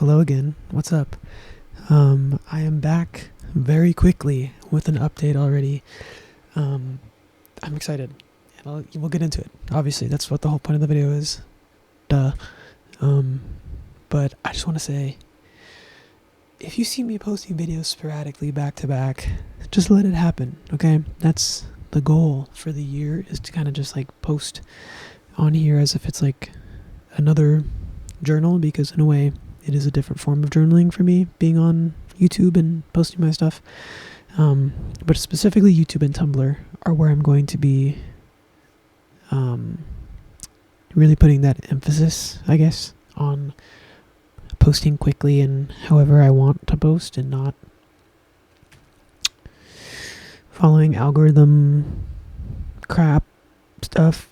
Hello again. What's up? I am back very quickly with an update already. I'm excited. And we'll get into it. Obviously, that's what the whole point of the video is. Duh. But I just want to say, if you see me posting videos sporadically back to back, just let it happen, okay? That's the goal for the year, is to kind of just like post on here as if it's like another journal, because in a way it is a different form of journaling for me, being on YouTube and posting my stuff. But specifically YouTube and Tumblr are where I'm going to be really putting that emphasis, I guess, on posting quickly and however I want to post, and not following algorithm crap stuff,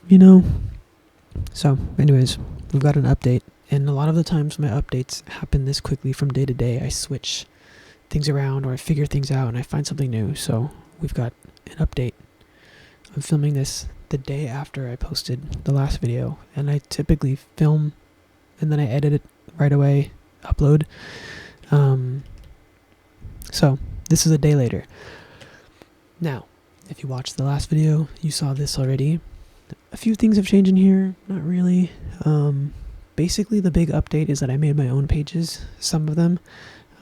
So anyways, we've got an update. And a lot of the times my updates happen this quickly from day to day. I switch things around, or I figure things out and I find something new. So we've got an update. I'm filming this the day after I posted the last video. And I typically film and then I edit it right away, upload. So this is a day later. Now, if you watched the last video, you saw this already. A few things have changed in here. Not really. Basically, the big update is that I made my own pages, some of them.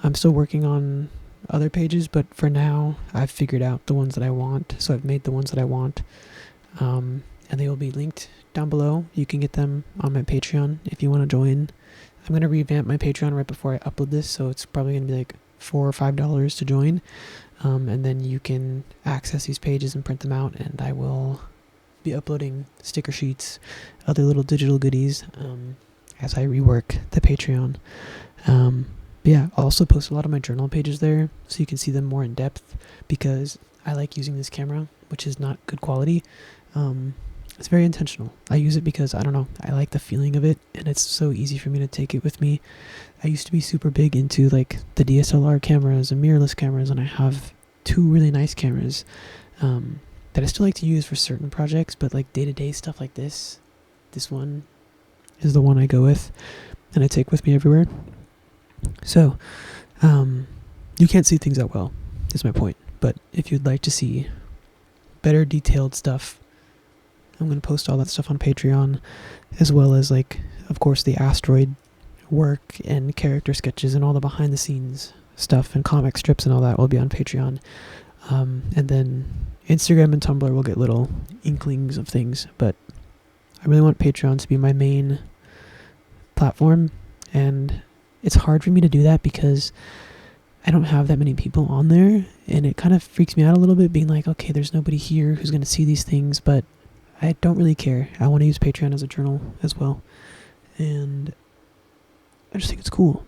I'm still working on other pages, but for now, I've figured out the ones that I want. So I've made the ones that I want, and they will be linked down below. You can get them on my Patreon if you want to join. I'm going to revamp my Patreon right before I upload this, so it's probably going to be like $4 or $5 to join. And then you can access these pages and print them out, and I will be uploading sticker sheets, other little digital goodies, as I rework the Patreon. But yeah, I'll also post a lot of my journal pages there, so you can see them more in depth, because I like using this camera, which is not good quality. It's very intentional. I use it because, I don't know, I like the feeling of it, and it's so easy for me to take it with me. I used to be super big into like the DSLR cameras and mirrorless cameras, and I have two really nice cameras that I still like to use for certain projects, but like day-to-day stuff like this one is the one I go with and I take with me everywhere. So you can't see things that well, is my point. But if you'd like to see better detailed stuff, I'm going to post all that stuff on Patreon, as well as, like, of course, the asteroid work and character sketches and all the behind the scenes stuff and comic strips and all that will be on Patreon. And then Instagram and Tumblr will get little inklings of things, but I really want Patreon to be my main platform, and it's hard for me to do that because I don't have that many people on there, and it kind of freaks me out a little bit, being like, okay, there's nobody here who's going to see these things, but I don't really care. I want to use Patreon as a journal as well, and I just think it's cool.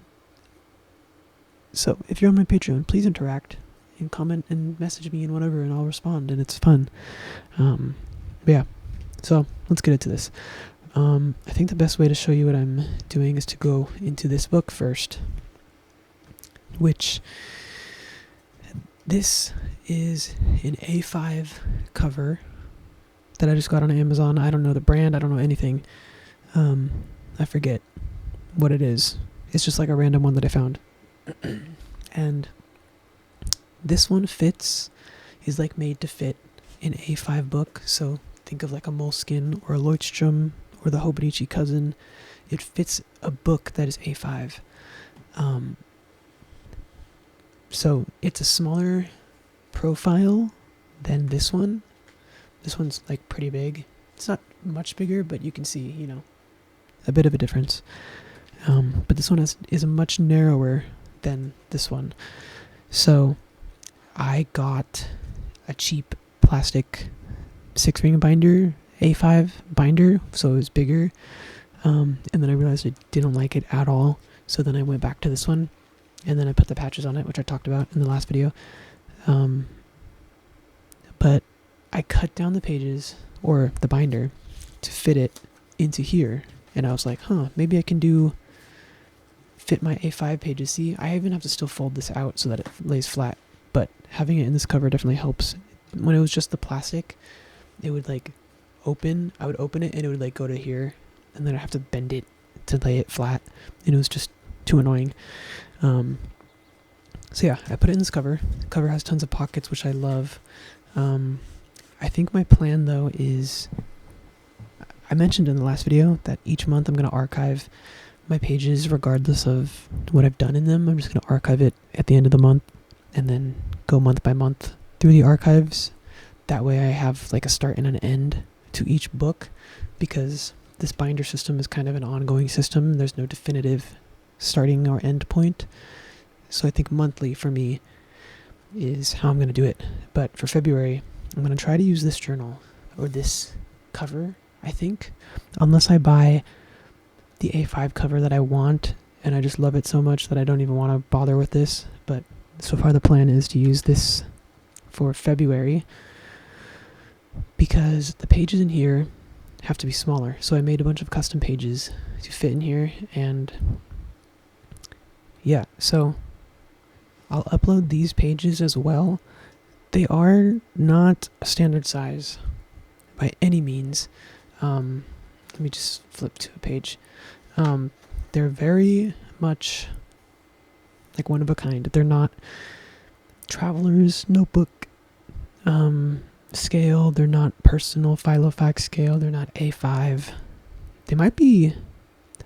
So if you're on my Patreon, please interact and comment and message me and whatever, and I'll respond, and it's fun. But yeah, so let's get into this. I think the best way to show you what I'm doing is to go into this book first, which this is an A5 cover that I just got on Amazon. I don't know the brand. I don't know anything. I forget what it is. It's just like a random one that I found. And this one is like made to fit an A5 book. So think of like a Moleskine or a Leuchtturm or the Hobonichi Cousin. It fits a book that is A5. So it's a smaller profile than this one. This one's like pretty big. It's not much bigger, but you can see, a bit of a difference. But this one is much narrower than this one. So I got a cheap plastic 6-ring binder, A5 binder, so it was bigger. And then I realized I didn't like it at all. So then I went back to this one, and then I put the patches on it, which I talked about in the last video. But I cut down the pages, or the binder, to fit it into here. And I was like, maybe I can fit my A5 pages. See, I even have to still fold this out so that it lays flat. But having it in this cover definitely helps. When it was just the plastic, it would like open. I would open it and it would like go to here, and then I'd have to bend it to lay it flat. And it was just too annoying. So yeah, I put it in this cover. The cover has tons of pockets, which I love. I think my plan though is, I mentioned in the last video that each month I'm going to archive my pages regardless of what I've done in them. I'm just going to archive it at the end of the month and then go month by month through the archives. That way I have like a start and an end to each book, because this binder system is kind of an ongoing system. There's no definitive starting or end point. So I think monthly for me is how I'm going to do it. But for February, I'm going to try to use this journal or this cover, I think, unless I buy the A5 cover that I want and I just love it so much that I don't even want to bother with this. But so far the plan is to use this for February, because the pages in here have to be smaller. So I made a bunch of custom pages to fit in here, and yeah, so I'll upload these pages as well. They are not a standard size by any means. Let me just flip to a page. They're very much like one of a kind. They're not traveler's notebook scale. They're not personal filofax scale. They're not A5. They might be,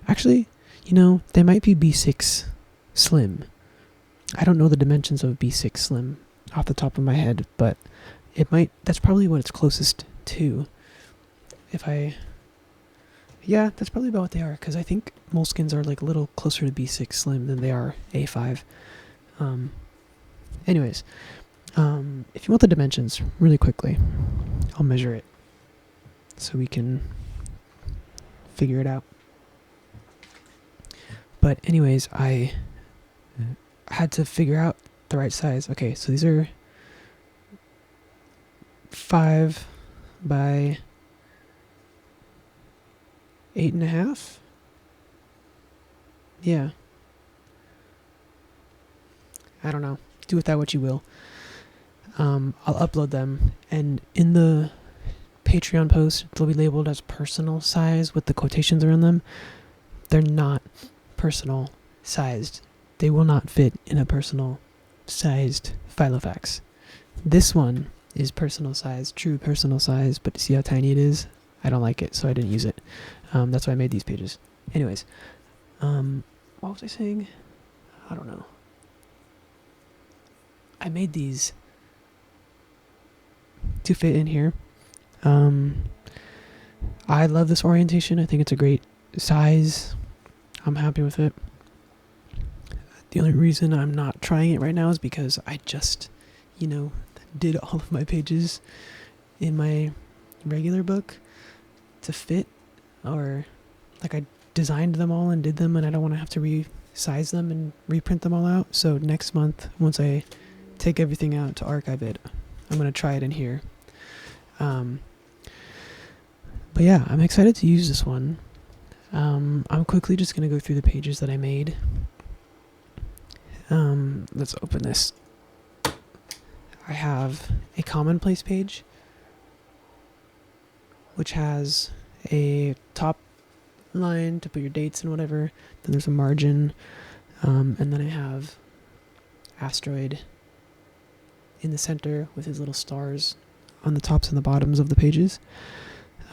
actually, they might be B6 slim. I don't know the dimensions of B6 slim off the top of my head, but that's probably what it's closest to. Yeah, that's probably about what they are, because I think moleskins are like a little closer to B6 slim than they are A5. Anyways, if you want the dimensions really quickly, I'll measure it so we can figure it out. But anyways, I had to figure out the right size. Okay, so these are 5 by 8.5. Yeah. I don't know. Do with that what you will. I'll upload them, and in the Patreon post, they'll be labeled as personal size with the quotations around them. They're not personal sized. They will not fit in a personal sized filofax. This one is personal size, true personal size, but see how tiny it is? I don't like it, so I didn't use it. That's why I made these pages. Anyways, what was I saying? I don't know. I made these to fit in here. I love this orientation. I think it's a great size. I'm happy with it. The only reason I'm not trying it right now is because I just, did all of my pages in my regular book to fit, or like I designed them all and did them, and I don't want to have to resize them and reprint them all out. So next month, once I take everything out to archive it, I'm going to try it in here. But yeah, I'm excited to use this one. I'm quickly just going to go through the pages that I made. Let's open this. I have a commonplace page, which has a top line to put your dates and whatever. Then there's a margin. And then I have asteroid in the center with his little stars on the tops and the bottoms of the pages.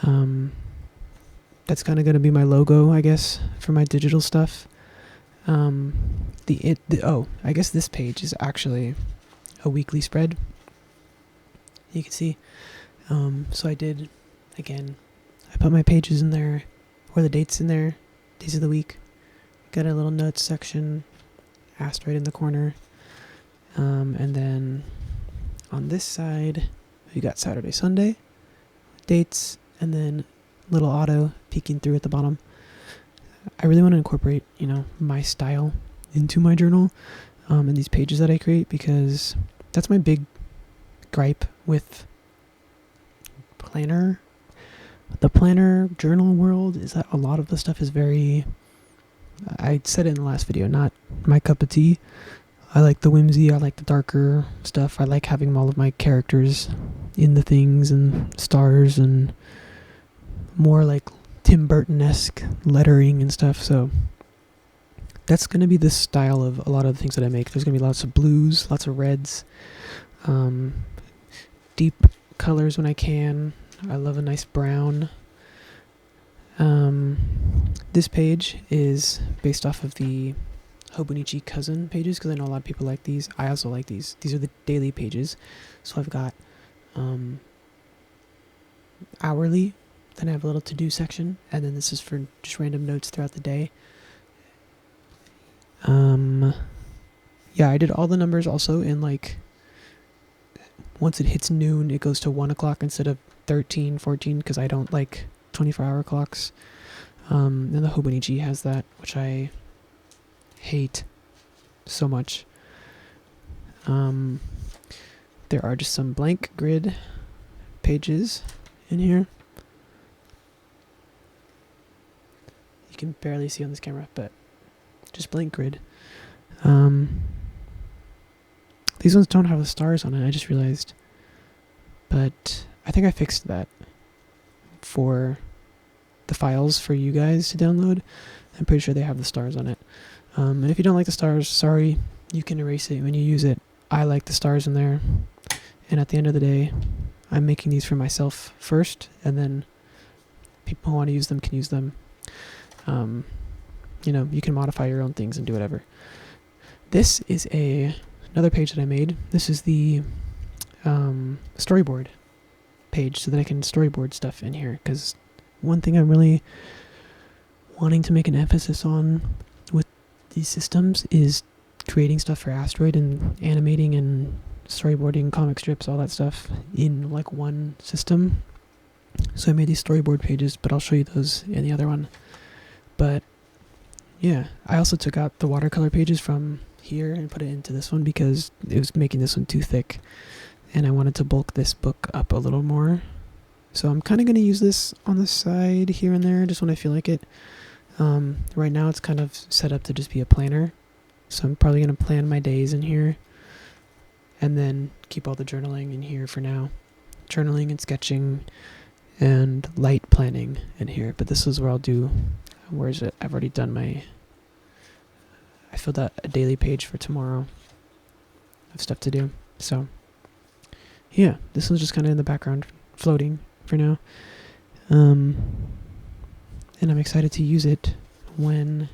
That's kind of going to be my logo, I guess, for my digital stuff. I guess this page is actually a weekly spread. You can see. So I did, again, I put my pages in there, or the dates in there, days of the week. Got a little notes section, asteroid in the corner. And then on this side, we got Saturday, Sunday, dates, and then little auto peeking through at the bottom. I really want to incorporate, my style into my journal, and these pages that I create, because that's my big gripe with the planner journal world, is that a lot of the stuff is very, I said it in the last video, not my cup of tea. I like the whimsy, I like the darker stuff, I like having all of my characters in the things and stars and more like Tim Burton-esque lettering and stuff. So that's going to be the style of a lot of the things that I make. There's going to be lots of blues, lots of reds, deep colors when I can. I love a nice brown. This page is based off of the Hobonichi cousin pages, because I know a lot of people like these. I also like these. These are the daily pages. So I've got hourly, then I have a little to-do section, and then this is for just random notes throughout the day. Yeah, I did all the numbers also in, like, once it hits noon, it goes to 1 o'clock instead of 13, 14, because I don't like 24-hour clocks. And the Hobonichi has that, which I hate so much. There are just some blank grid pages in here. You can barely see on this camera, but just blank grid. These ones don't have the stars on it, I just realized. But I think I fixed that for the files for you guys to download. I'm pretty sure they have the stars on it. And if you don't like the stars, sorry, you can erase it when you use it. I like the stars in there. And at the end of the day, I'm making these for myself first, and then people who want to use them can use them. You know, you can modify your own things and do whatever. This is another page that I made. This is the storyboard page, so that I can storyboard stuff in here, because one thing I'm really wanting to make an emphasis on with these systems is creating stuff for Asteroid and animating and storyboarding comic strips, all that stuff in like one system. So I made these storyboard pages, but I'll show you those in the other one. But yeah, I also took out the watercolor pages from here and put it into this one because it was making this one too thick, and I wanted to bulk this book up a little more. So I'm kind of going to use this on the side here and there just when I feel like it. Right now it's kind of set up to just be a planner, so I'm probably going to plan my days in here and then keep all the journaling in here for now. Journaling and sketching and light planning in here, but this is where I'll do, where is it? I've already done I filled out a daily page for tomorrow. I have stuff to do. So yeah, this was just kind of in the background floating for now. And I'm excited to use it when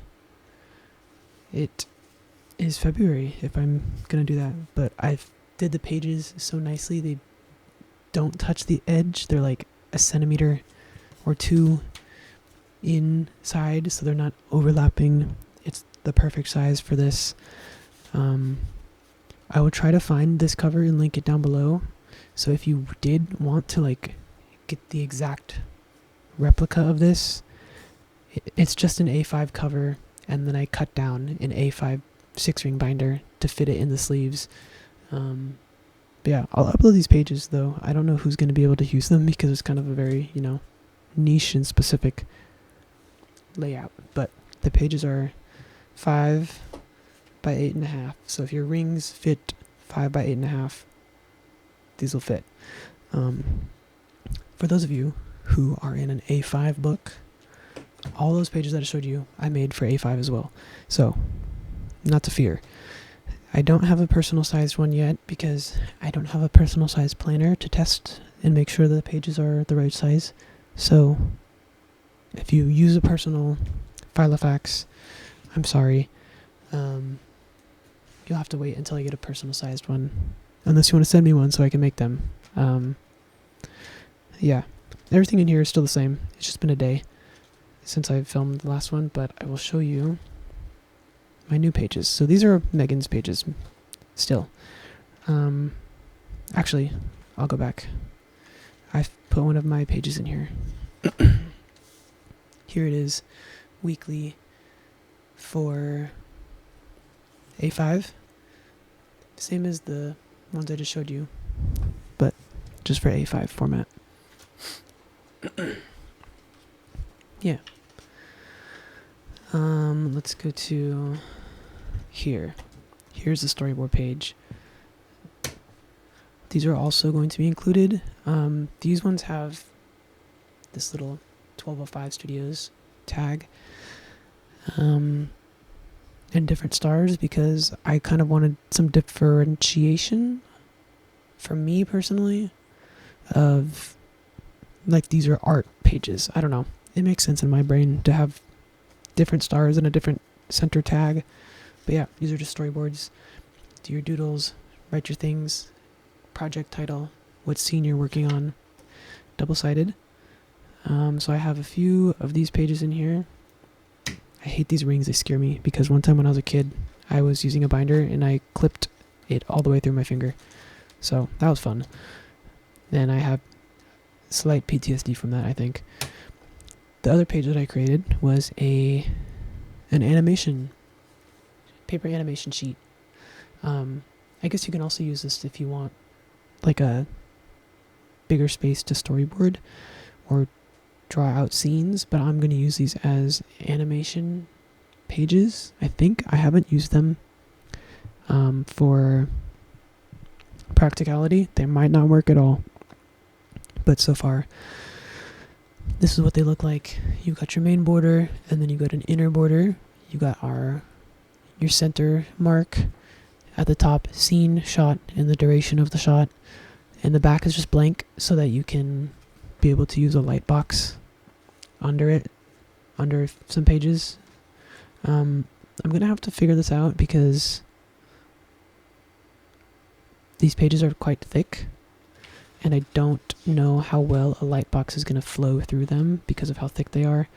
it is February, if I'm gonna do that. But I've did the pages so nicely, they don't touch the edge. They're like a centimeter or two inside, so they're not overlapping. It's the perfect size for this. I will try to find this cover and link it down below. So if you did want to like get the exact replica of this, it's just an A5 cover, and then I cut down an A5 6-ring binder to fit it in the sleeves. But yeah, I'll upload these pages though. I don't know who's going to be able to use them because it's kind of a very, you know, niche and specific layout. But the pages are 5 by 8.5. So if your rings fit 5 by 8.5, these will fit. For those of you who are in an A5 book, all those pages that I showed you, I made for A5 as well. So, not to fear. I don't have a personal sized one yet because I don't have a personal sized planner to test and make sure the pages are the right size. So, if you use a personal filofax, I'm sorry. You'll have to wait until I get a personal sized one. Unless you want to send me one so I can make them. Yeah, everything in here is still the same. It's just been a day since I filmed the last one, but I will show you my new pages. So these are Megan's pages still. Actually, I'll go back. I've put one of my pages in here. Here it is, weekly for A5. Same as the ones I just showed you, but just for A5 format. Yeah. Let's go to here. Here's the storyboard page. These are also going to be included. These ones have this little 1205 Studios tag. and different stars because I kind of wanted some differentiation for me personally of like these are art pages. I don't know. It makes sense in my brain to have different stars and a different center tag. But yeah, these are just storyboards. Do your doodles, write your things, project title, what scene you're working on, double-sided. So I have a few of these pages in here. I hate these rings, they scare me, because one time when I was a kid, I was using a binder and I clipped it all the way through my finger. So that was fun. And I have slight PTSD from that, I think. The other page that I created was an animation, paper animation sheet. I guess you can also use this if you want like a bigger space to storyboard or draw out scenes, but I'm going to use these as animation pages. I think I haven't used them for practicality. They might not work at all, but so far this is what they look like. You got your main border, and then you got an inner border. You got your center mark at the top, scene, shot, and the duration of the shot, and the back is just blank so that you can be able to use a light box under it, under some pages. I'm gonna have to figure this out because these pages are quite thick, and I don't know how well a light box is gonna flow through them because of how thick they are.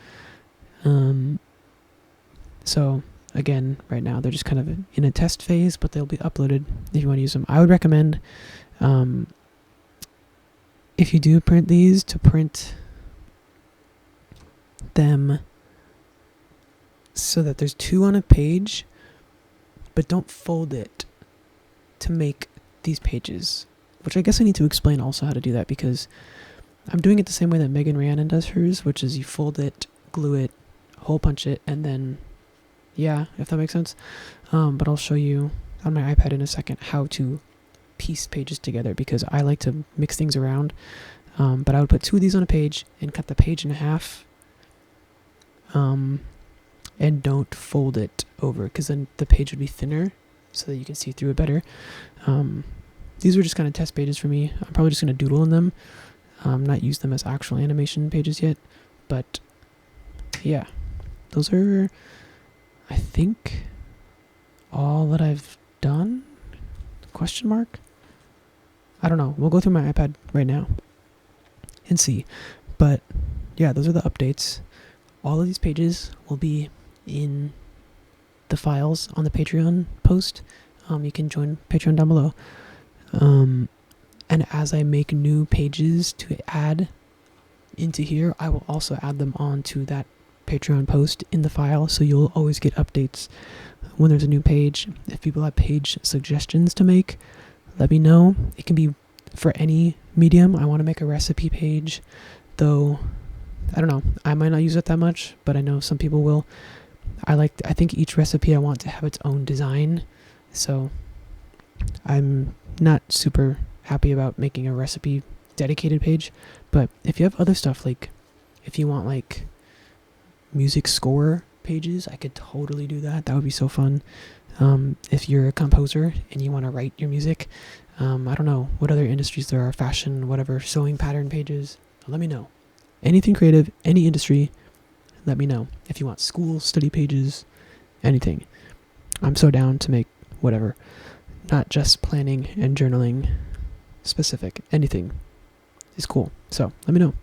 So again, right now they're just kind of in a test phase, but they'll be uploaded if you want to use them. I would recommend, if you do print these, to print them so that there's two on a page, but don't fold it to make these pages, which I guess I need to explain also how to do that, because I'm doing it the same way that Megan Rhiannon does hers, which is you fold it, glue it, hole punch it, and then yeah, if that makes sense. But I'll show you on my iPad in a second how to piece pages together, because I like to mix things around. But I would put two of these on a page and cut the page in half, and don't fold it over, because then the page would be thinner so that you can see through it better. These were just kind of test pages for me. I'm probably just going to doodle in them, not use them as actual animation pages yet. But yeah, those are, I think, all that I've done? Question mark? I don't know. We'll go through my iPad right now and see. But yeah, those are the updates. All of these pages will be in the files on the Patreon post. You can join Patreon down below. And as I make new pages to add into here, I will also add them onto that Patreon post in the file, so you'll always get updates when there's a new page. If people have page suggestions to make, let me know. It can be for any medium. I want to make a recipe page, though I don't know, I might not use it that much, but I know some people will. I think each recipe I want to have its own design, so I'm not super happy about making a recipe dedicated page. But if you have other stuff, like if you want like music score pages, I could totally do that. That would be so fun. If you're a composer and you want to write your music, I don't know what other industries there are, fashion, whatever, sewing pattern pages, let me know. Anything creative, any industry, let me know. If you want school study pages, anything, I'm so down to make whatever. Not just planning and journaling specific. Anything is cool, so let me know.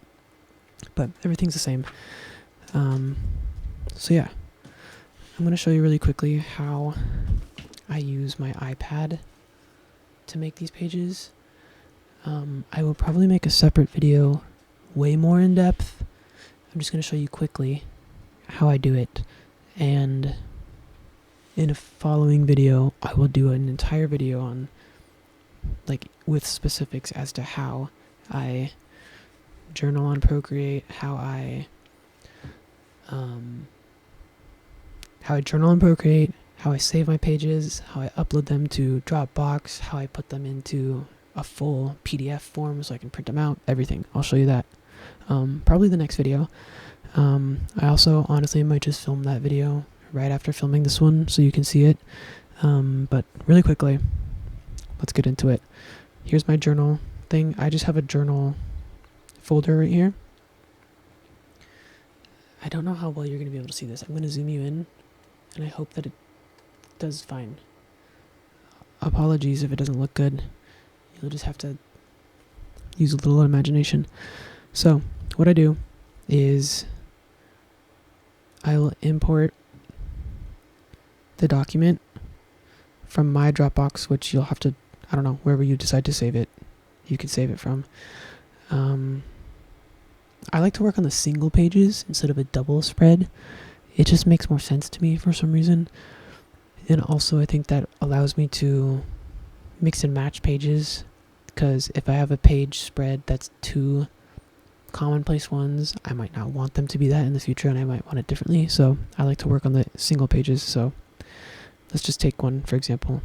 But everything's the same. So yeah, I'm going to show you really quickly how I use my iPad to make these pages. I will probably make a separate video way more in depth. I'm just going to show you quickly how I do it, and in a following video I will do an entire video on, like, with specifics as to how I journal on Procreate, how I journal on Procreate, how I save my pages, how I upload them to Dropbox, how I put them into a full PDF form so I can print them out, everything. I'll show you that. Probably the next video. I also honestly might just film that video right after filming this one so you can see it. But really quickly, let's get into it. Here's my journal thing. I just have a journal folder right here. I don't know how well you're going to be able to see this. I'm going to zoom you in, and I hope that it does fine. Apologies if it doesn't look good. You'll just have to use a little imagination. So, what I do is I will import the document from my Dropbox, which you'll have to, I don't know, wherever you decide to save it, you can save it from. I like to work on the single pages instead of a double spread. It just makes more sense to me for some reason. And also I think that allows me to mix and match pages, because if I have a page spread that's two commonplace ones, I might not want them to be that in the future, and I might want it differently. So I like to work on the single pages. So let's just take one, for example.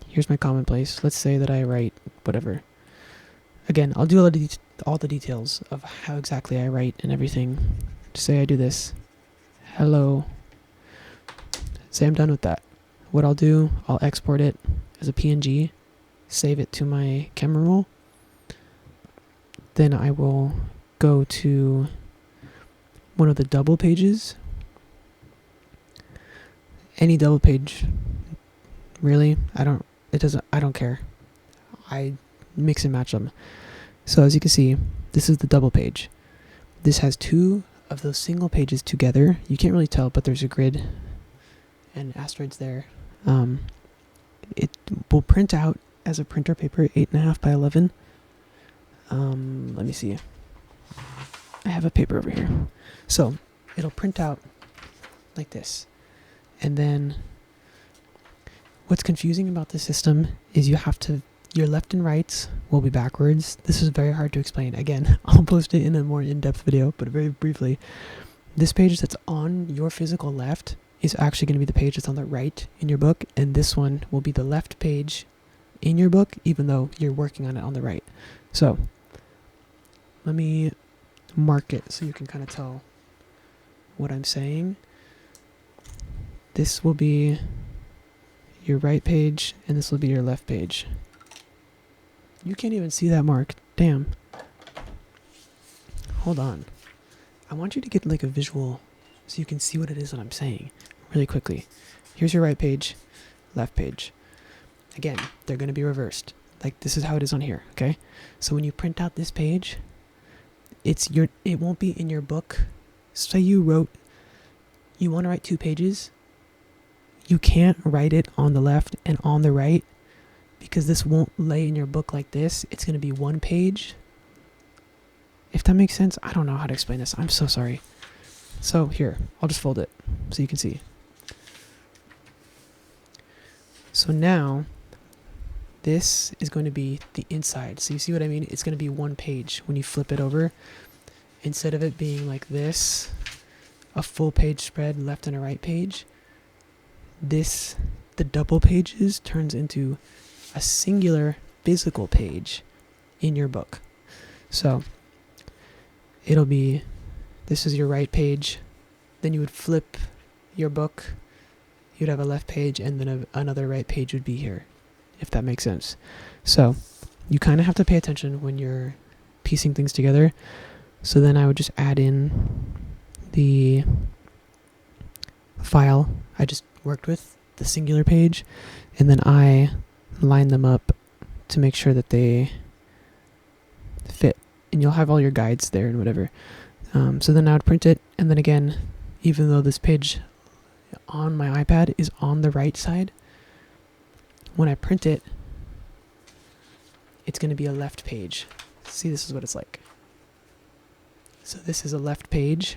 Here's my commonplace. Let's say that I write whatever. Again, I'll do all the details of how exactly I write and everything. Just say I do this. Hello. Say I'm done with that. What I'll do, I'll export it as a PNG, save it to my camera roll. Then I will go to one of the double pages. Any double page, really. I don't care. I mix and match them. So as you can see, this is the double page. This has two of those single pages together. You can't really tell, but there's a grid and asteroids there. It will print out as a printer paper, 8.5 by 11. Let me see. I have a paper over here. So it'll print out like this. And then what's confusing about this system is your left and rights will be backwards. This is very hard to explain. Again, I'll post it in a more in-depth video, but very briefly, this page that's on your physical left is actually going to be the page that's on the right in your book, and this one will be the left page in your book, even though you're working on it on the right. So let me mark it so you can kind of tell what I'm saying. This will be your right page, and this will be your left page. You can't even see that mark. Damn. Hold on. I want you to get like a visual so you can see what it is that I'm saying really quickly. Here's your right page, left page. Again, they're going to be reversed. Like this is how it is on here, okay? So when you print out this page, it won't be in your book. Say you want to write 2 pages. You can't write it on the left and on the right, because this won't lay in your book like this. It's going to be one page. If that makes sense, I don't know how to explain this. I'm so sorry. So here, I'll just fold it so you can see. So now, this is going to be the inside. So you see what I mean? It's going to be one page when you flip it over. Instead of it being like this, a full page spread, left and a right page, the double pages turns into a singular physical page in your book. So it'll be, this is your right page, then you would flip your book, you'd have a left page, and then another right page would be here, if that makes sense. So you kind of have to pay attention when you're piecing things together. So then I would just add in the file I just worked with, the singular page, and then I line them up to make sure that they fit, and you'll have all your guides there and whatever. So then I would print it, and then again, even though this page on my iPad is on the right side, when I print it, it's going to be a left page. See, this is what it's like. So this is a left page.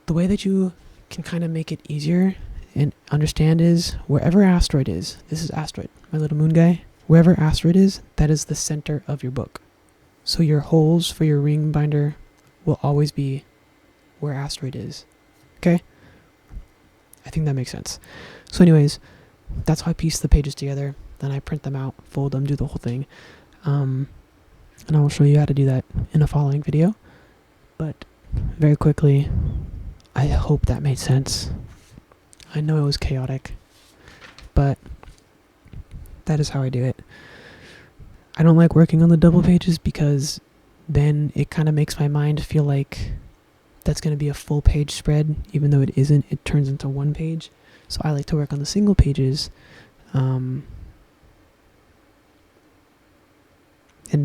The way that you can kind of make it easier and understand is wherever asteroid is, this is asteroid, my little moon guy, wherever asteroid is, that is the center of your book. So your holes for your ring binder will always be where asteroid is. Okay? I think that makes sense. So anyways, that's how I piece the pages together. Then I print them out, fold them, do the whole thing. And I will show you how to do that in a following video. But very quickly, I hope that made sense. I know it was chaotic, but that is how I do it. I don't like working on the double pages because then it kind of makes my mind feel like that's going to be a full page spread, even though it isn't. It turns into one page. So I like to work on the single pages, and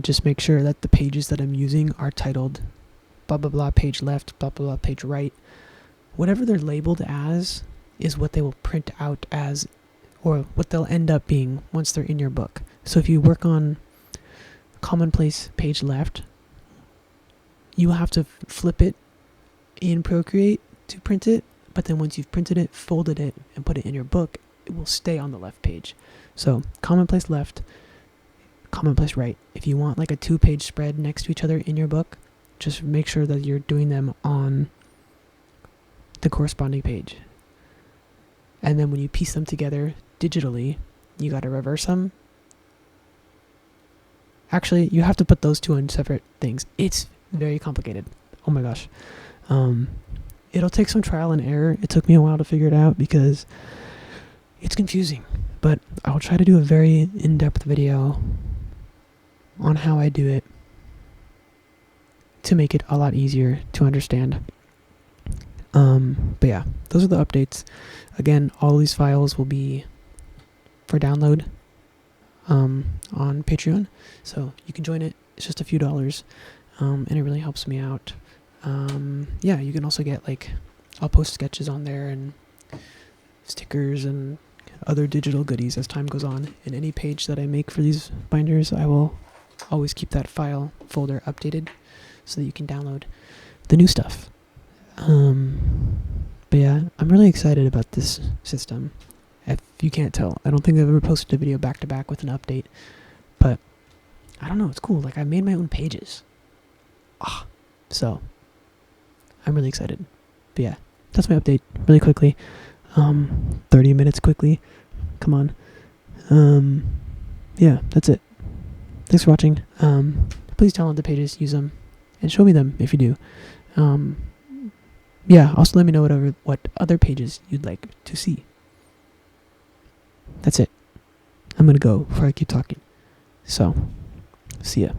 just make sure that the pages that I'm using are titled blah blah blah page left, blah blah blah page right. Whatever they're labeled as is what they will print out as, or what they'll end up being once they're in your book. So if you work on commonplace page left, you will have to flip it in Procreate to print it, but then once you've printed it, folded it, and put it in your book, it will stay on the left page. So commonplace left, commonplace right. If you want like a 2-page spread next to each other in your book, just make sure that you're doing them on the corresponding page. And then when you piece them together digitally, you got to reverse them. Actually, you have to put those two on separate things. It's very complicated. Oh my gosh. It'll take some trial and error. It took me a while to figure it out because it's confusing. But I'll try to do a very in-depth video on how I do it to make it a lot easier to understand. But yeah, those are the updates. Again, all these files will be for download on Patreon. So you can join it. It's just a few dollars. And it really helps me out. Yeah, you can also get I'll post sketches on there and stickers and other digital goodies as time goes on. And any page that I make for these binders, I will always keep that file folder updated so that you can download the new stuff. But yeah, I'm really excited about this system. If you can't tell, I don't think I've ever posted a video back to back with an update, but I don't know, it's cool. I made my own pages. So I'm really excited. But yeah, that's my update really quickly. 30 minutes quickly. Come on. Yeah, that's it. Thanks for watching. Please download the pages, use them, and show me them if you do. Yeah, also let me know what other pages you'd like to see. That's it. I'm gonna go before I keep talking. So, see ya.